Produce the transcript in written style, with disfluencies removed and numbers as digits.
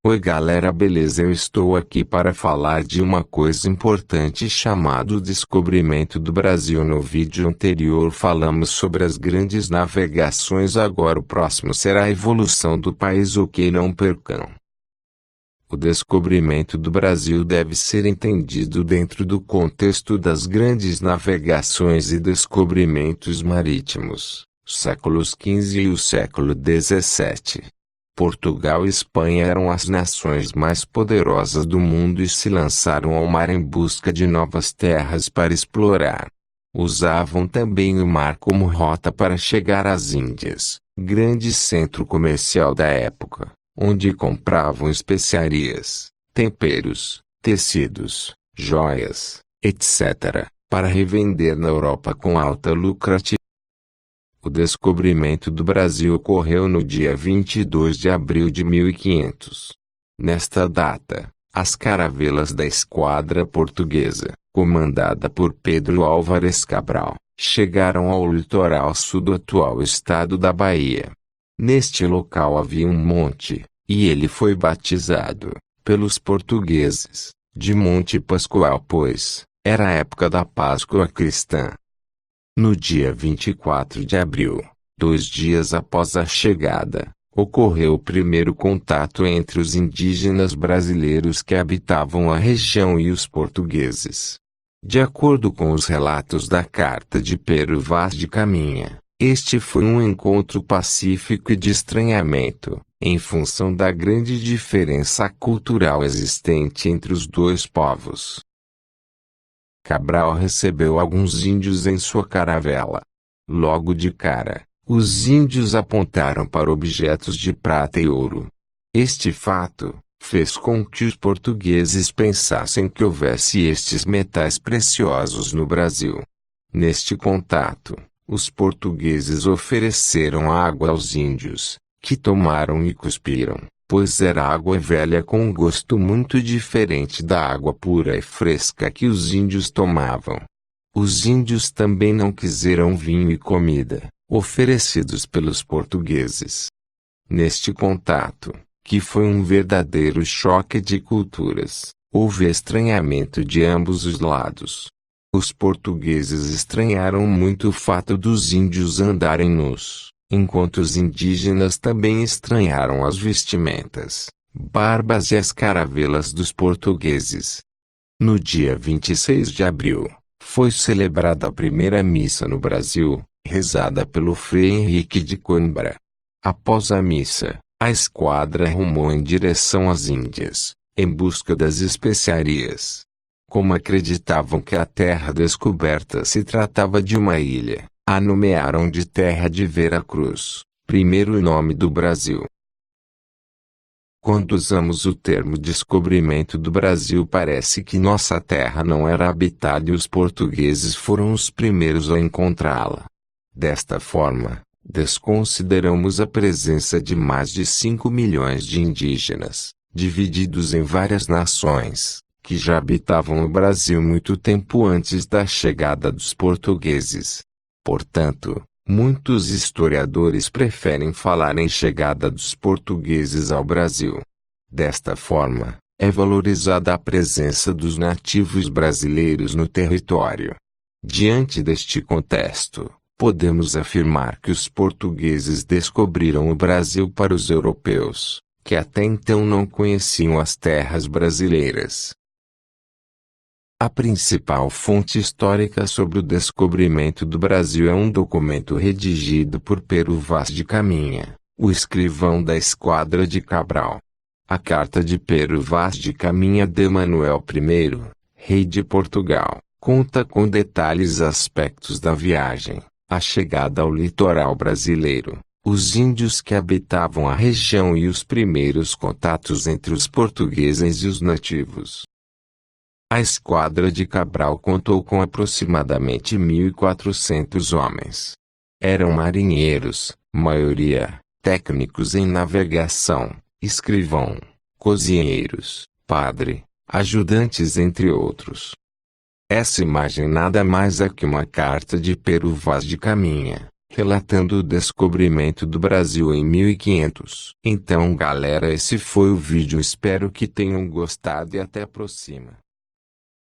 Oi galera, beleza? Eu estou aqui para falar de uma coisa importante chamado descobrimento do Brasil. No vídeo anterior falamos sobre as grandes navegações, agora o próximo será a evolução do país, ok? Não percam. O descobrimento do Brasil deve ser entendido dentro do contexto das grandes navegações e descobrimentos marítimos, séculos XV e o século XVII. Portugal e Espanha eram as nações mais poderosas do mundo e se lançaram ao mar em busca de novas terras para explorar. Usavam também o mar como rota para chegar às Índias, grande centro comercial da época, onde compravam especiarias, temperos, tecidos, joias, etc., para revender na Europa com alta lucratividade. O descobrimento do Brasil ocorreu no dia 22 de abril de 1500. Nesta data, as caravelas da esquadra portuguesa, comandada por Pedro Álvares Cabral, chegaram ao litoral sul do atual estado da Bahia. Neste local havia um monte, e ele foi batizado, pelos portugueses, de Monte Pascoal, pois era a época da Páscoa cristã. No dia 24 de abril, 2 dias após a chegada, ocorreu o primeiro contato entre os indígenas brasileiros que habitavam a região e os portugueses. De acordo com os relatos da carta de Pero Vaz de Caminha, este foi um encontro pacífico e de estranhamento, em função da grande diferença cultural existente entre os dois povos. Cabral recebeu alguns índios em sua caravela. Logo de cara, os índios apontaram para objetos de prata e ouro. Este fato fez com que os portugueses pensassem que houvesse estes metais preciosos no Brasil. Neste contato, os portugueses ofereceram água aos índios, que tomaram e cuspiram, pois era água velha com um gosto muito diferente da água pura e fresca que os índios tomavam. Os índios também não quiseram vinho e comida, oferecidos pelos portugueses. Neste contato, que foi um verdadeiro choque de culturas, houve estranhamento de ambos os lados. Os portugueses estranharam muito o fato dos índios andarem nus, enquanto os indígenas também estranharam as vestimentas, barbas e as caravelas dos portugueses. No dia 26 de abril, foi celebrada a primeira missa no Brasil, rezada pelo Frei Henrique de Coimbra. Após a missa, a esquadra rumou em direção às Índias, em busca das especiarias. Como acreditavam que a terra descoberta se tratava de uma ilha, a nomearam de Terra de Veracruz, primeiro nome do Brasil. Quando usamos o termo descobrimento do Brasil, parece que nossa terra não era habitada e os portugueses foram os primeiros a encontrá-la. Desta forma, desconsideramos a presença de mais de 5 milhões de indígenas, divididos em várias nações, que já habitavam o Brasil muito tempo antes da chegada dos portugueses. Portanto, muitos historiadores preferem falar em chegada dos portugueses ao Brasil. Desta forma, é valorizada a presença dos nativos brasileiros no território. Diante deste contexto, podemos afirmar que os portugueses descobriram o Brasil para os europeus, que até então não conheciam as terras brasileiras. A principal fonte histórica sobre o descobrimento do Brasil é um documento redigido por Pero Vaz de Caminha, o escrivão da esquadra de Cabral. A carta de Pero Vaz de Caminha de Manuel I, rei de Portugal, conta com detalhes aspectos da viagem, a chegada ao litoral brasileiro, os índios que habitavam a região e os primeiros contatos entre os portugueses e os nativos. A esquadra de Cabral contou com aproximadamente 1.400 homens. Eram marinheiros, maioria, técnicos em navegação, escrivão, cozinheiros, padre, ajudantes entre outros. Essa imagem nada mais é que uma carta de Pero Vaz de Caminha, relatando o descobrimento do Brasil em 1500. Então galera, esse foi o vídeo, espero que tenham gostado e até a próxima.